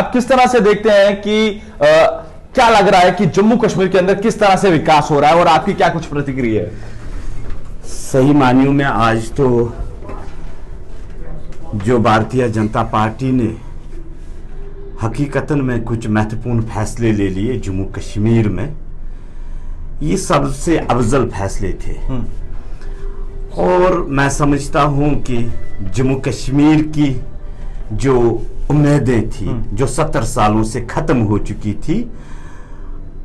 आप किस तरह से देखते हैं कि क्या लग रहा है कि जम्मू कश्मीर के अंदर किस तरह से विकास हो रहा है और आपकी क्या कुछ प्रतिक्रिया है? सही मानियों में आज तो जो भारतीय जनता पार्टी ने हकीकतन में कुछ महत्वपूर्ण फैसले ले लिए जम्मू कश्मीर में, ये सबसे अफजल फैसले थे। और मैं समझता हूं कि जम्मू कश्मीर की जो उम्मीदें थी, जो 70 सालों से खत्म हो चुकी थी,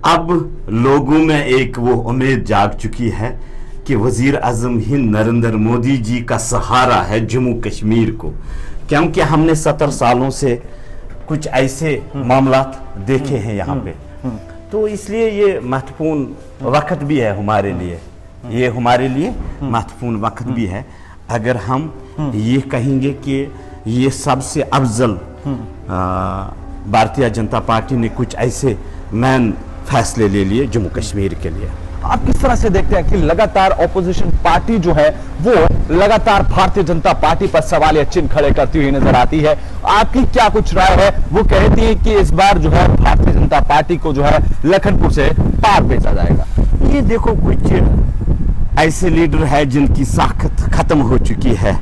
अब लोगों में एक वो उम्मीद जाग चुकी है कि वजीर आजम हिंद नरेंद्र मोदी जी का सहारा है जम्मू कश्मीर को, क्योंकि हमने 70 सालों से कुछ ऐसे मामला देखे हैं यहाँ पे। तो इसलिए ये महत्वपूर्ण वक्त भी है हमारे लिए, ये हमारे लिए महत्वपूर्ण वक्त भी है। अगर हम ये कहेंगे कि ये सबसे अफजल भारतीय जनता पार्टी ने कुछ ऐसे मैन फैसले ले लिए जम्मू कश्मीर के लिए। आप किस तरह से देखते हैं कि लगातार ऑपोजिशन पार्टी जो है वो लगातार भारतीय जनता पार्टी पर सवालिया चिन्ह खड़े करती हुई नजर आती है? आपकी क्या कुछ राय है? वो कहती है कि इस बार जो है भारतीय जनता पार्टी को जो है लखनपुर से पार भेजा जाएगा। ये देखो, कुछ ऐसे लीडर है जिनकी साखत खत्म हो चुकी है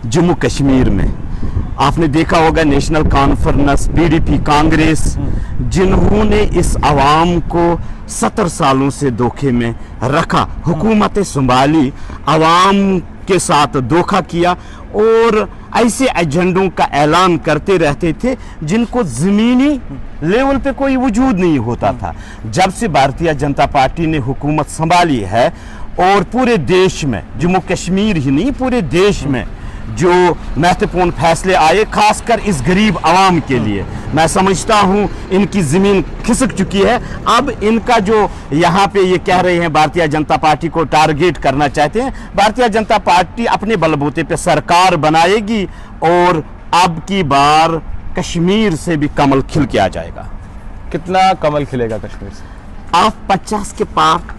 जम्मू कश्मीर में। आपने देखा होगा नेशनल कॉन्फ्रेंस, पीडीपी, कांग्रेस, जिन्होंने इस आवाम को 70 सालों से धोखे में रखा, हुकूमतें संभाली, आवाम के साथ धोखा किया और ऐसे एजेंडों का ऐलान करते रहते थे जिनको जमीनी लेवल पे कोई वजूद नहीं होता था। जब से भारतीय जनता पार्टी ने हुकूमत संभाली है और पूरे देश में, जम्मू कश्मीर ही नहीं पूरे देश में जो महत्वपूर्ण फैसले आए, खासकर इस गरीब आवाम के लिए, मैं समझता हूं इनकी जमीन खिसक चुकी है। अब इनका जो यहाँ पे ये कह रहे हैं भारतीय जनता पार्टी को टारगेट करना चाहते हैं, भारतीय जनता पार्टी अपने बलबूते पे सरकार बनाएगी और अब की बार कश्मीर से भी कमल खिल के आ जाएगा। कितना कमल खिलेगा कश्मीर से? आप 50 के पार।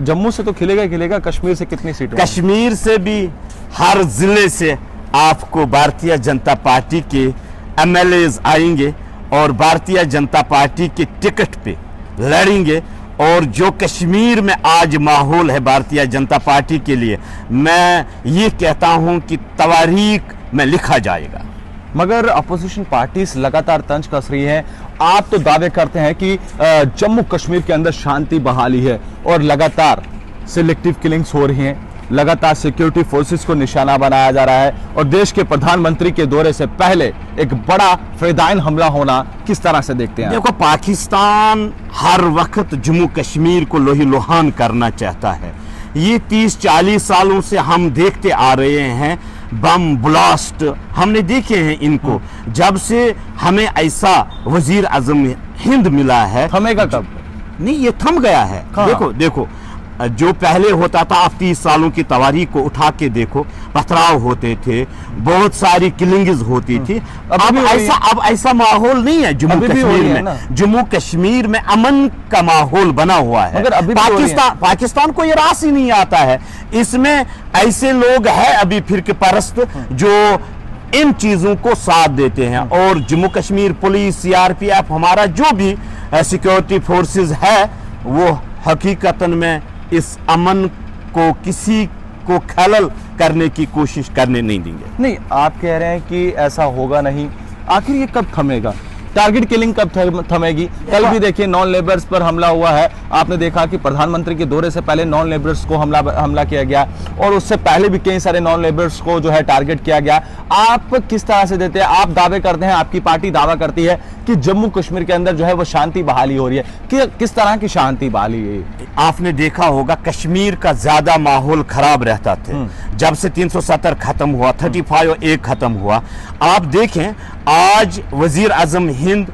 जम्मू से तो खिलेगा ही खिलेगा, कश्मीर से कितनी सीटें? कश्मीर से भी हर जिले से आपको भारतीय जनता पार्टी के एमएलएज आएंगे और भारतीय जनता पार्टी के टिकट पे लड़ेंगे। और जो कश्मीर में आज माहौल है भारतीय जनता पार्टी के लिए, मैं ये कहता हूं कि तवारीख में लिखा जाएगा। मगर अपोजिशन पार्टीज लगातार तंज कस रही है। आप तो दावे करते हैं कि जम्मू कश्मीर के अंदर शांति बहाली है और लगातार सिलेक्टिव किलिंग्स हो रही हैं, लगातार सिक्योरिटी फोर्सेस को निशाना बनाया जा रहा है और देश के प्रधानमंत्री के दौरे से पहले एक बड़ा फिदायन हमला होना किस तरह से देखते हैं? देखो, पाकिस्तान हर वक्त जम्मू कश्मीर को लोही-लुहान करना चाहता है। ये 30-40 सालों से हम देखते आ रहे हैं, बम ब्लास्ट हमने देखे हैं इनको। जब से हमें ऐसा वजीर आजम हिंद मिला है, थमेगा कब? नहीं, ये थम गया है। देखो जो पहले होता था, आप 30 सालों की तवारीख को उठा के देखो, पथराव होते थे, बहुत सारी किलिंग्स होती थी। अब ऐसा माहौल नहीं है जम्मू कश्मीर में। जम्मू कश्मीर में अमन का माहौल बना हुआ है। मगर अभी पाकिस्तान को ये रास ही नहीं आता है। इसमें ऐसे लोग हैं अभी फिरके परस्त जो इन चीजों को साथ देते हैं। और जम्मू कश्मीर पुलिस, सीआरपीएफ, हमारा जो भी सिक्योरिटी फोर्सेस है, वो हकीकतन में इस अमन को किसी को खलल करने की कोशिश करने नहीं देंगे। नहीं, आप कह रहे हैं कि ऐसा होगा नहीं। आखिर ये कब थमेगा? टारगेट किलिंग कब थमेगी? कल भी देखिए नॉन लेबर्स पर हमला हुआ है। आपने देखा कि प्रधानमंत्री के दौरे से पहले नॉन लेबर्स को हमला किया गया और उससे पहले भी कई सारे नॉन लेबर्स को जो है टारगेट किया गया। आप किस तरह से देते हैं? आप दावे करते हैं, आपकी पार्टी दावा करती है कि जम्मू कश्मीर के अंदर जो है वो शांति बहाली हो रही है। किस तरह की शांति बहाली है? आपने देखा होगा कश्मीर का ज्यादा माहौल खराब रहता था जब से 370 खत्म हुआ, 35 एक खत्म हुआ। आप देखें आज वजीर आजम हिंद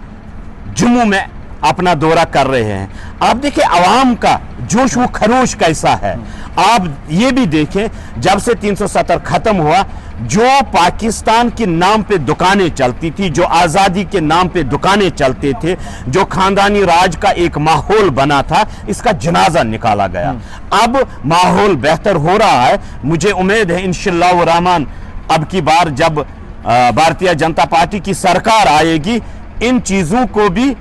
जम्मू में अपना दौरा कर रहे हैं। आप देखें आवाम का जोश व खरोश कैसा है। आप ये भी देखें जब से 370 खत्म हुआ, जो पाकिस्तान के नाम पे दुकानें चलती थी, जो आज़ादी के नाम पे दुकानें चलते थे, जो खानदानी राज का एक माहौल बना था, इसका जनाजा निकाला गया। अब माहौल बेहतर हो रहा है। मुझे उम्मीद है इंशाअल्लाह रहमान अब की बार जब भारतीय जनता पार्टी की सरकार आएगी, इन चीजों को भी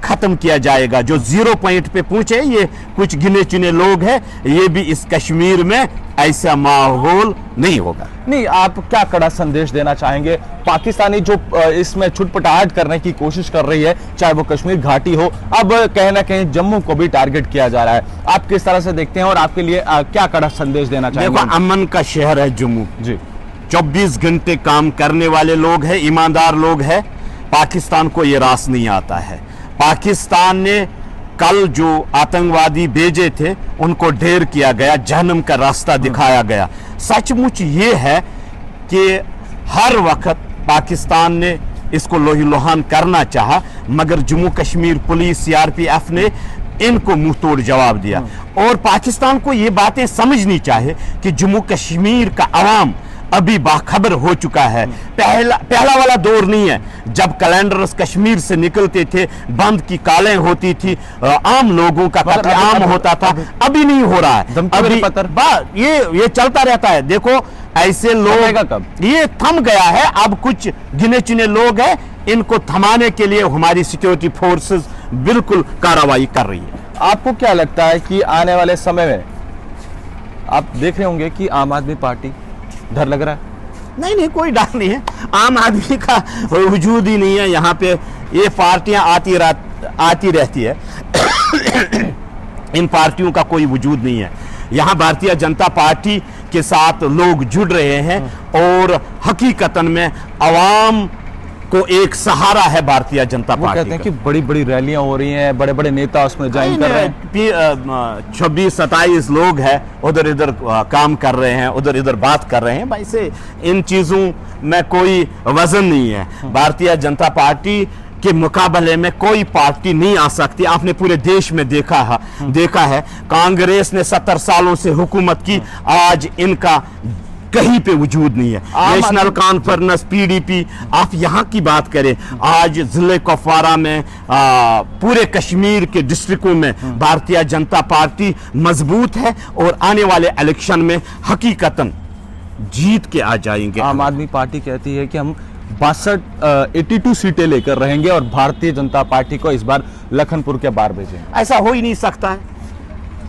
खत्म किया जाएगा। जो 0 पॉइंट पे पहुंचे ये कुछ गिने चुने लोग हैं, ये भी इस कश्मीर में ऐसा माहौल नहीं होगा। नहीं, आप क्या कड़ा संदेश देना चाहेंगे? पाकिस्तानी जो इसमें छुटपटाहट करने की कोशिश कर रही है, चाहे वो कश्मीर घाटी हो, अब कहीं ना कहीं जम्मू को भी टारगेट किया जा रहा है, आप किस तरह से देखते हैं और आपके लिए क्या कड़ा संदेश देना चाहेंगे? देखो, अमन का शहर है जम्मू जी। 24 घंटे काम करने वाले लोग हैं, ईमानदार लोग हैं। पाकिस्तान को ये रास नहीं आता है। पाकिस्तान ने कल जो आतंकवादी भेजे थे उनको ढेर किया गया, जहन्नम का रास्ता दिखाया गया। सचमुच ये है कि हर वक्त पाकिस्तान ने इसको लोहीलुहान करना चाहा, मगर जम्मू कश्मीर पुलिस सीआरपीएफ ने इनको मुंह तोड़ जवाब दिया। और पाकिस्तान को ये बातें समझनी चाहिए कि जम्मू कश्मीर का अवाम अभी बाखबर हो चुका है। पहला वाला दौर नहीं है जब कैलेंडर्स कश्मीर से निकलते थे, बंद की कालें होती थी, आम लोगों का कत्लेआम होता था। अभी नहीं हो रहा है, अभी ये चलता रहता है। देखो, ऐसे लोग कब ये थम गया है। अब कुछ गिने चुने लोग हैं, इनको थमाने के लिए हमारी सिक्योरिटी फोर्सेस बिल्कुल कार्रवाई कर रही है। आपको क्या लगता है कि आने वाले समय में आप देख रहे होंगे कि आम आदमी पार्टी, डर लग रहा है? नहीं, कोई डर नहीं है। आम आदमी का वजूद ही नहीं है यहाँ पे। ये पार्टियां आती रहती है। इन पार्टियों का कोई वजूद नहीं है यहाँ। भारतीय जनता पार्टी के साथ लोग जुड़ रहे हैं और हकीकतन में अवाम को एक सहारा है भारतीय जनता पार्टी। कहते हैं कि बड़ी बड़ी रैलियां हो रही हैं, बड़े बड़े नेता उसमें ज्वाइन कर रहे हैं। 26-27 लोग हैं, उधर इधर काम कर रहे हैं, उधर इधर बात कर रहे हैं। भाई से इन चीजों में कोई वजन नहीं है। भारतीय जनता पार्टी के मुकाबले में कोई पार्टी नहीं आ सकती। आपने पूरे देश में देखा है। कांग्रेस ने 70 सालों से हुकूमत की, आज इनका कहीं पे वजूद नहीं है। नेशनल कॉन्फ्रेंस पीडीपी, आप यहाँ की बात करें, आज जिले कुपवारा में पूरे कश्मीर के डिस्ट्रिक्टों में भारतीय जनता पार्टी मजबूत है और आने वाले इलेक्शन में हकीकतन जीत के आ जाएंगे। आम आदमी पार्टी कहती है कि हम 82 सीटें लेकर रहेंगे और भारतीय जनता पार्टी को इस बार लखनपुर के बार भेजेंगे। ऐसा हो ही नहीं सकता है,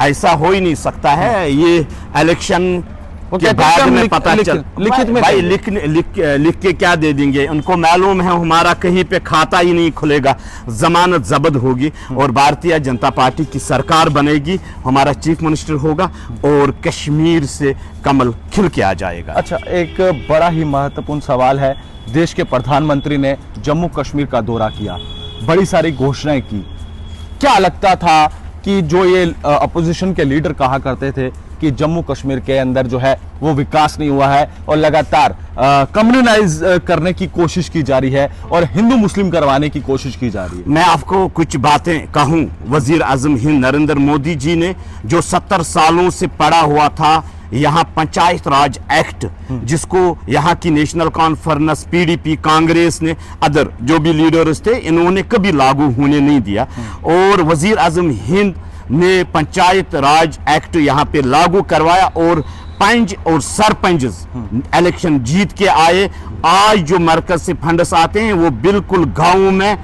ऐसा हो ही नहीं सकता है। ये इलेक्शन के बाद में पता चल, लिखित में भाई लिख के क्या दे देंगे? उनको मालूम है हमारा कहीं पे खाता ही नहीं खुलेगा, जमानत जब्त होगी और भारतीय जनता पार्टी की सरकार बनेगी, हमारा चीफ मिनिस्टर होगा और कश्मीर से कमल खिल के आ जाएगा। अच्छा, एक बड़ा ही महत्वपूर्ण सवाल है। देश के प्रधानमंत्री ने जम्मू कश्मीर का दौरा किया, बड़ी सारी घोषणाएं की। क्या लगता था कि जो ये अपोजिशन के लीडर कहा करते थे कि जम्मू कश्मीर के अंदर जो है वो विकास नहीं हुआ है और लगातार कम्युनलाइज करने की कोशिश की जा रही है और हिंदू मुस्लिम करवाने की कोशिश की जा रही है? मैं आपको कुछ बातें कहूं। वजीर आजम हिंद नरेंद्र मोदी जी ने जो 70 सालों से पड़ा हुआ था यहाँ पंचायत राज एक्ट, जिसको यहाँ की नेशनल कॉन्फ्रेंस पीडीपी कांग्रेस ने अदर जो भी लीडर्स थे इन्होंने कभी लागू होने नहीं दिया और वजीर आजम हिंद ने पंचायत राज एक्ट यहाँ पे लागू करवाया और पंच और सरपंच इलेक्शन जीत के आए। आज जो मरकज से फंड्स आते हैं वो बिल्कुल गांव में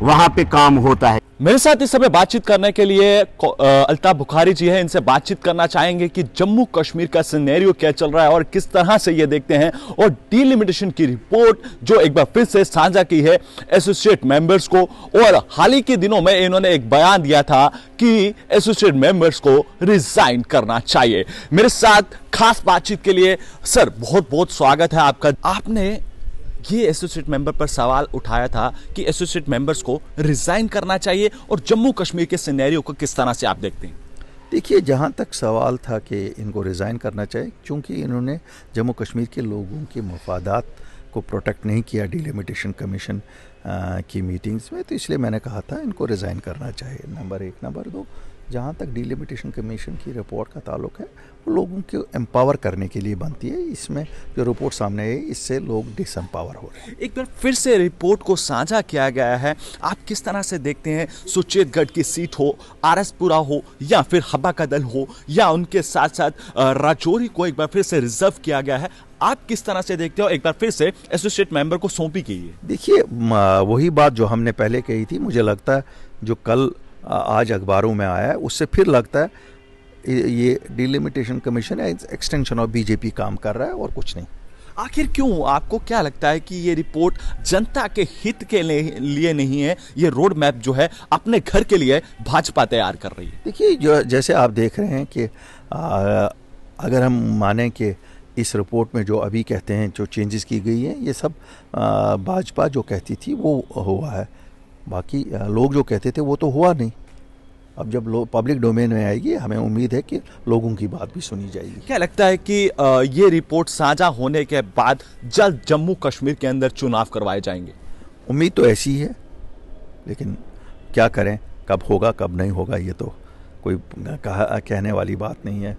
वहां पे काम होता है। मेरे साथ इस समय बातचीत करने के लिए अल्ताफ बुखारी जी हैं। इनसे बातचीत करना चाहेंगे कि जम्मू कश्मीर का सिनेरियो क्या चल रहा है और किस तरह से ये देखते हैं और डिलिमिटेशन की रिपोर्ट जो एक बार फिर से साझा की है एसोसिएट मेंबर्स को। और हाल ही के दिनों में इन्होंने एक बयान दिया था कि एसोसिएट मेंबर्स को रिजाइन करना चाहिए। मेरे साथ खास बातचीत के लिए सर बहुत बहुत स्वागत है आपका। आपने ये एसोसिएट मेंबर पर सवाल उठाया था कि एसोसिएट मेंबर्स को रिजाइन करना चाहिए और जम्मू कश्मीर के सिनेरियो को किस तरह से आप देखते हैं? देखिए, जहाँ तक सवाल था कि इनको रिज़ाइन करना चाहिए क्योंकि इन्होंने जम्मू कश्मीर के लोगों के मफादात को प्रोटेक्ट नहीं किया डिलिमिटेशन कमीशन की मीटिंग्स में, तो इसलिए मैंने कहा था इनको रिज़ाइन करना चाहिए। नंबर 1। नंबर 2, जहाँ तक डिलिमिटेशन कमीशन की रिपोर्ट का ताल्लुक है, वो लोगों को एम्पावर करने के लिए बनती है। इसमें जो रिपोर्ट सामने आई, इससे लोग डिसएम्पावर हो रहे हैं। एक बार फिर से रिपोर्ट को साझा किया गया है, आप किस तरह से देखते हैं? सुचेतगढ़ की सीट हो, आरएसपुरा हो, या फिर हब्बा का दल हो, या उनके साथ साथ राजौरी को एक बार फिर से रिजर्व किया गया है, आप किस तरह से देखते हो? एक बार फिर से एसोसिएट मेंबर को सौंपी गई है। देखिए, वही बात जो हमने पहले कही थी, मुझे लगता है जो कल आज अखबारों में आया है, उससे फिर लगता है ये delimitation commission extension of BJP काम कर रहा है और कुछ नहीं। आखिर क्यों? आपको क्या लगता है कि ये रिपोर्ट जनता के हित के लिए नहीं है, ये रोड मैप जो है अपने घर के लिए भाजपा तैयार कर रही है? देखिए, जो जैसे आप देख रहे हैं कि अगर हम माने कि इस रिपोर्ट में जो अभी कहते हैं जो चेंजेस की गई हैं, ये सब भाजपा जो कहती थी वो हुआ है, बाकी लोग जो कहते थे वो तो हुआ नहीं। अब जब पब्लिक डोमेन में आएगी, हमें उम्मीद है कि लोगों की बात भी सुनी जाएगी। क्या लगता है कि ये रिपोर्ट साझा होने के बाद जल्द जम्मू कश्मीर के अंदर चुनाव करवाए जाएंगे? उम्मीद तो ऐसी है, लेकिन क्या करें, कब होगा कब नहीं होगा ये तो कोई कहने वाली बात नहीं है।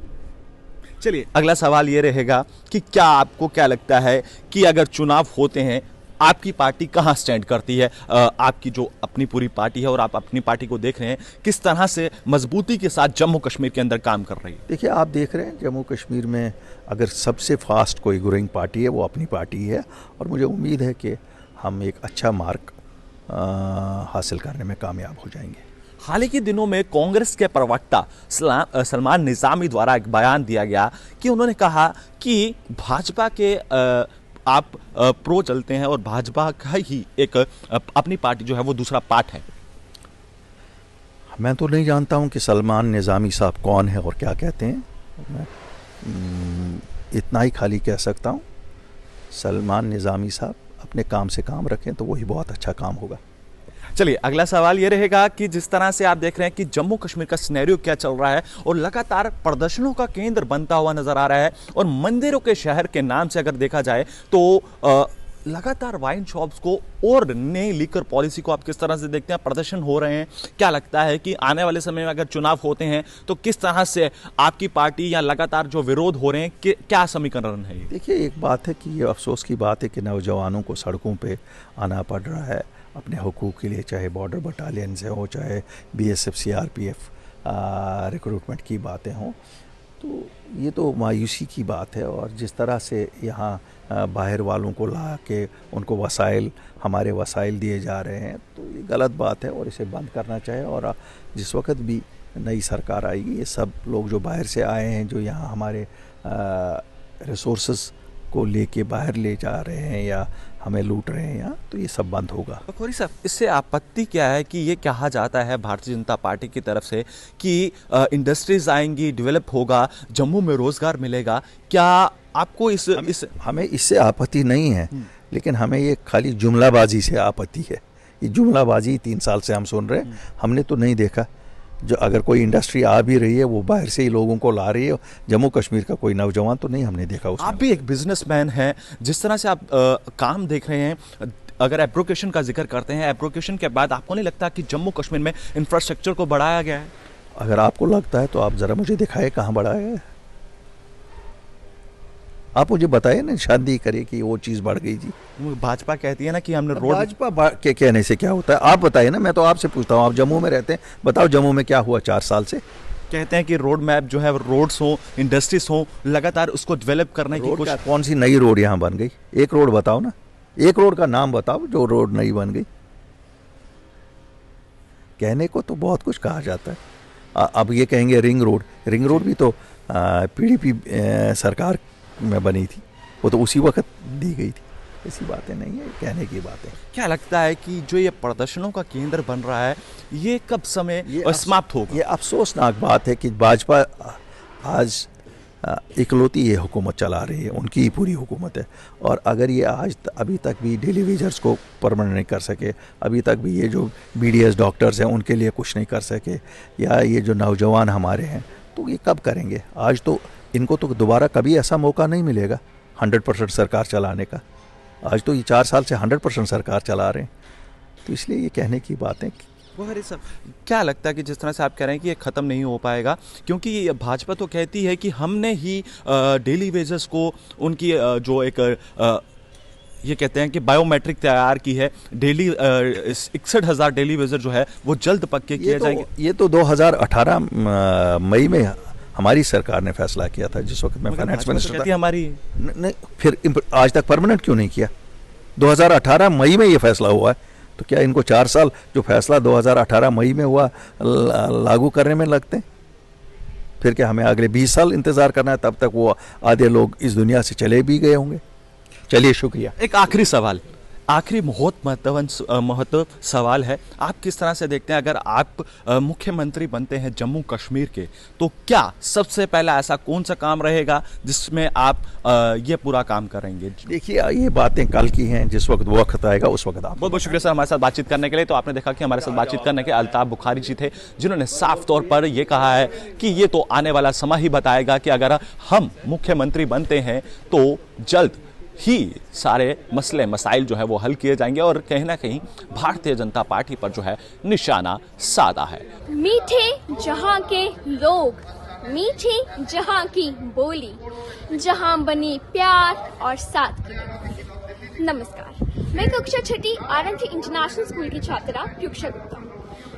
चलिए, अगला सवाल ये रहेगा कि क्या आपको क्या लगता है कि अगर चुनाव होते हैं, आपकी पार्टी कहाँ स्टैंड करती है? आपकी जो अपनी पूरी पार्टी है और आप अपनी पार्टी को देख रहे हैं, किस तरह से मजबूती के साथ जम्मू कश्मीर के अंदर काम कर रही है? देखिए, आप देख रहे हैं जम्मू कश्मीर में अगर सबसे फास्ट कोई ग्रोइंग पार्टी है वो अपनी पार्टी है, और मुझे उम्मीद है कि हम एक अच्छा मार्क हासिल करने में कामयाब हो जाएंगे। हाल ही के दिनों में कांग्रेस के प्रवक्ता सलमान निजामी द्वारा एक बयान दिया गया कि उन्होंने कहा कि भाजपा के आप प्रो चलते हैं और भाजपा का ही एक अपनी पार्टी जो है वो दूसरा पार्ट है। मैं तो नहीं जानता हूं कि सलमान निजामी साहब कौन है और क्या कहते हैं। मैं इतना ही खाली कह सकता हूं, सलमान निजामी साहब अपने काम से काम रखें तो वही बहुत अच्छा काम होगा। चलिए, अगला सवाल ये रहेगा कि जिस तरह से आप देख रहे हैं कि जम्मू कश्मीर का सिनेरियो क्या चल रहा है और लगातार प्रदर्शनों का केंद्र बनता हुआ नजर आ रहा है, और मंदिरों के शहर के नाम से अगर देखा जाए तो लगातार वाइन शॉप्स को और नई लीकर पॉलिसी को आप किस तरह से देखते हैं? प्रदर्शन हो रहे हैं, क्या लगता है कि आने वाले समय में अगर चुनाव होते हैं तो किस तरह से आपकी पार्टी या लगातार जो विरोध हो रहे हैं क्या समीकरण है? देखिए, एक बात है कि ये अफसोस की बात है कि नौजवानों को सड़कों पे आना पड़ रहा है अपने हुकूक के लिए, चाहे बॉर्डर बटालियन से हो, चाहे BSF CRPF रिक्रूटमेंट की बातें हों। तो ये तो मायूसी की बात है, और जिस तरह से यहाँ बाहर वालों को ला के उनको वसाइल, हमारे वसाइल दिए जा रहे हैं, तो ये गलत बात है और इसे बंद करना चाहिए। और जिस वक्त भी नई सरकार आएगी, ये सब लोग जो बाहर से आए हैं, जो यहाँ हमारे रिसोर्सेज को लेके बाहर ले जा रहे हैं या हमें लूट रहे हैं यहाँ, तो ये सब बंद होगा। खोरी साहब, इससे आपत्ति क्या है कि ये कहा जाता है भारतीय जनता पार्टी की तरफ से कि इंडस्ट्रीज आएंगी, डेवलप होगा, जम्मू में रोजगार मिलेगा, क्या आपको हमें इससे आपत्ति नहीं है, लेकिन हमें ये खाली जुमलाबाजी से आपत्ति है। ये जुमलाबाजी 3 साल से हम सुन रहे हैं, हमने तो नहीं देखा। जो अगर कोई इंडस्ट्री आ भी रही है वो बाहर से ही लोगों को ला रही है, जम्मू कश्मीर का कोई नौजवान तो नहीं हमने देखा। आप भी एक बिजनेसमैन हैं, जिस तरह से आप काम देख रहे हैं, अगर एब्रोकेशन का जिक्र करते हैं, एब्रोकेशन के बाद आपको नहीं लगता कि जम्मू कश्मीर में इंफ्रास्ट्रक्चर को बढ़ाया गया है? अगर आपको लगता है तो आप ज़रा मुझे दिखाए कहाँ बढ़ाया है। आप मुझे बताइए ना, शादी करे कि वो चीज़ बढ़ गई जी। भाजपा कहती है ना कि हमने रोड, भाजपा के कहने से क्या होता है? आप बताइए ना, मैं तो आपसे पूछता हूँ, आप जम्मू में रहते हैं, बताओ जम्मू में क्या हुआ 4 साल से? कहते हैं कि रोड मैप जो है, रोड्स हो, इंडस्ट्रीज हो, लगातार उसको डेवलप करने की कोशिश। कौन सी नई रोड यहाँ बन गई? एक रोड बताओ ना, एक रोड का नाम बताओ जो रोड नई बन गई। कहने को तो बहुत कुछ कहा जाता है। अब ये कहेंगे रिंग रोड भी तो PDP सरकार में बनी थी, वो तो उसी वक्त दी गई थी। ऐसी बातें नहीं है, कहने की बातें। क्या लगता है कि जो ये प्रदर्शनों का केंद्र बन रहा है, ये कब समय समाप्त होगा? ये अफसोसनाक बात है कि भाजपा आज इकलौती ये हुकूमत चला रही है, उनकी ही पूरी हुकूमत है। और अगर ये आज अभी तक भी डेली वेजर्स को परमानेंट नहीं कर सके, अभी तक भी ये जो BDS डॉक्टर्स हैं उनके लिए कुछ नहीं कर सके, या ये जो नौजवान हमारे हैं, तो ये कब करेंगे? आज तो इनको तो दोबारा कभी ऐसा मौका नहीं मिलेगा 100% सरकार चलाने का। आज तो ये 4 साल से 100% सरकार चला रहे हैं, तो इसलिए ये कहने की बातें वो हरी सब क्या लगता है कि जिस तरह से आप कह रहे हैं कि ये ख़त्म नहीं हो पाएगा, क्योंकि भाजपा तो कहती है कि हमने ही डेली वेजेस को उनकी जो एक ये कहते हैं कि बायोमेट्रिक तैयार की है, डेली 61,000 डेली वेजर जो है वो जल्द पक्के किए जाएंगे। ये तो 2018 मई में हमारी सरकार ने फैसला किया था, जिस वक्त मैं फाइनेंस मिनिस्टर था। हमारी नहीं, फिर आज तक परमानेंट क्यों नहीं किया? 2018 मई में ये फैसला हुआ है, तो क्या इनको 4 साल जो फैसला 2018 मई में हुआ लागू करने में लगते हैं? फिर क्या हमें अगले 20 साल इंतजार करना है? तब तक वो आधे लोग इस दुनिया से चले भी गए होंगे। चलिए, शुक्रिया। एक आखिरी सवाल, आखिरी बहुत महत्व सवाल है, आप किस तरह से देखते हैं अगर आप मुख्यमंत्री बनते हैं जम्मू कश्मीर के, तो क्या सबसे पहला ऐसा कौन सा काम रहेगा जिसमें आप ये पूरा काम करेंगे? देखिए, ये बातें कल की हैं, जिस वक्त वक्त आएगा उस वक्त आप। बहुत बहुत शुक्रिया सर हमारे साथ बातचीत करने के लिए। तो आपने देखा कि हमारे साथ बातचीत करने के अल्ताफ बुखारी जी थे, जिन्होंने साफ तौर पर ये कहा है कि ये तो आने वाला समय ही बताएगा कि अगर हम मुख्यमंत्री बनते हैं तो जल्द ही सारे मसले मसाइल जो है वो हल किए जाएंगे, और कहीं ना कहीं भारतीय जनता पार्टी पर जो है निशाना साधा है। मीठे जहां के लोग, मीठी जहां की बोली, जहां बनी प्यार और सादगी। नमस्कार, मैं कक्षा 6 आरएनटी इंटरनेशनल स्कूल की छात्रा युक्षा गुप्ता।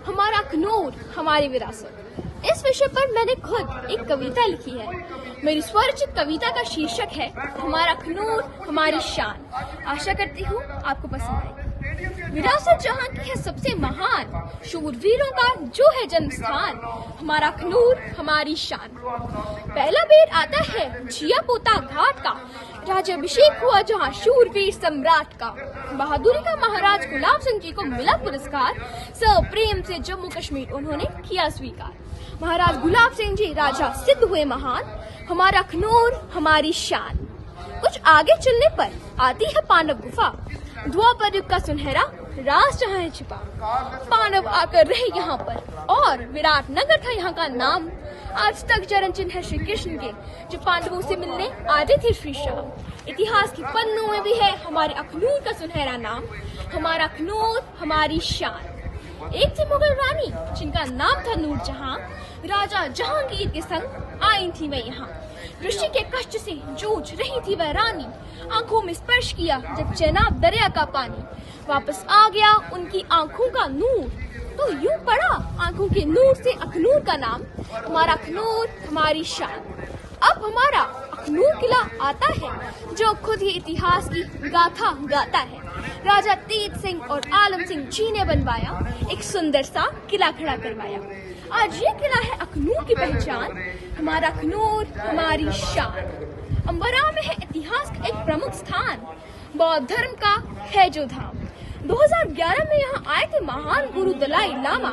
हमारा अखनूर हमारी विरासत, इस विषय पर मैंने खुद एक कविता लिखी है। मेरी स्वरचित कविता का शीर्षक है हमारा अखनूर हमारी शान। आशा करती हूँ आपको पसंद आएगी। विरासत जहाँ की है सबसे महान, शूरवीरों का जो है जन्म स्थान, हमारा अखनूर हमारी शान। पहला बेर आता है जिया पोता घाट का, राज्याभिषेक हुआ जहाँ शूरवीर सम्राट का। बहादुरी का महाराज गुलाब सिंह जी को मिला पुरस्कार, सब प्रेम से जम्मू कश्मीर उन्होंने किया स्वीकार। महाराज गुलाब सिंह जी राजा सिद्ध हुए महान, हमारा अखनूर हमारी शान। कुछ आगे चलने पर आती है पांडव गुफा, द्वापर युग का सुनहरा राज जहाँ है छिपा। पांडव आकर रहे यहाँ पर और विराट नगर था यहाँ का नाम। आज तक चरण चिन्ह है श्री कृष्ण के, जो पांडवों से मिलने आते थे श्री श्याम। इतिहास की पन्नों में भी है हमारे अखनूर का सुनहरा नाम, हमारा अखनूर हमारी शान। एक थी मुगल रानी जिनका नाम था नूरजहां, राजा जहांगीर के संग आई थी मैं यहाँ। ऋषि के कष्ट से जूझ रही थी वह रानी, आंखों में स्पर्श किया जब चैनाब दरिया का पानी। वापस आ गया उनकी आंखों का नूर, तो यूं पड़ा आंखों के नूर से अखनूर का नाम, हमारा अखनूर हमारी शान। अब हमारा अखनूर किला आता है जो खुद ही इतिहास की गाथा गाता है। राजा तेज सिंह और आलम सिंह जी ने बनवाया, एक सुंदर सा किला खड़ा करवाया। आज ये किला है अखनूर की पहचान, हमारा अखनूर हमारी शान। अंबरा में है इतिहास का एक प्रमुख स्थान, बौद्ध धर्म का है जो धाम। 2011 में यहाँ आए थे महान गुरु दलाई लामा,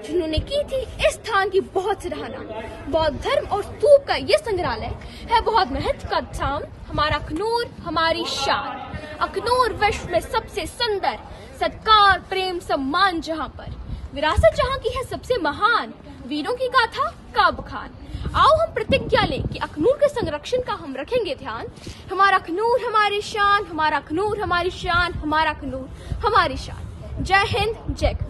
जिन्होंने की थी इस स्थान की बहुत सराहना। बौद्ध धर्म और स्तूप का ये संग्रहालय है बहुत महत्व का धाम, हमारा अखनूर हमारी शान। अखनूर विश्व में सबसे सुंदर, सत्कार प्रेम सम्मान जहाँ पर, विरासत जहाँ की है सबसे महान, वीरों की गाथा का बखान। आओ हम प्रतिज्ञा लें कि अखनूर के संरक्षण का हम रखेंगे ध्यान, हमारा अखनूर हमारी शान, हमारा अखनूर हमारी शान, हमारा अखनूर हमारी शान। जय हिंद, जय अखनूर।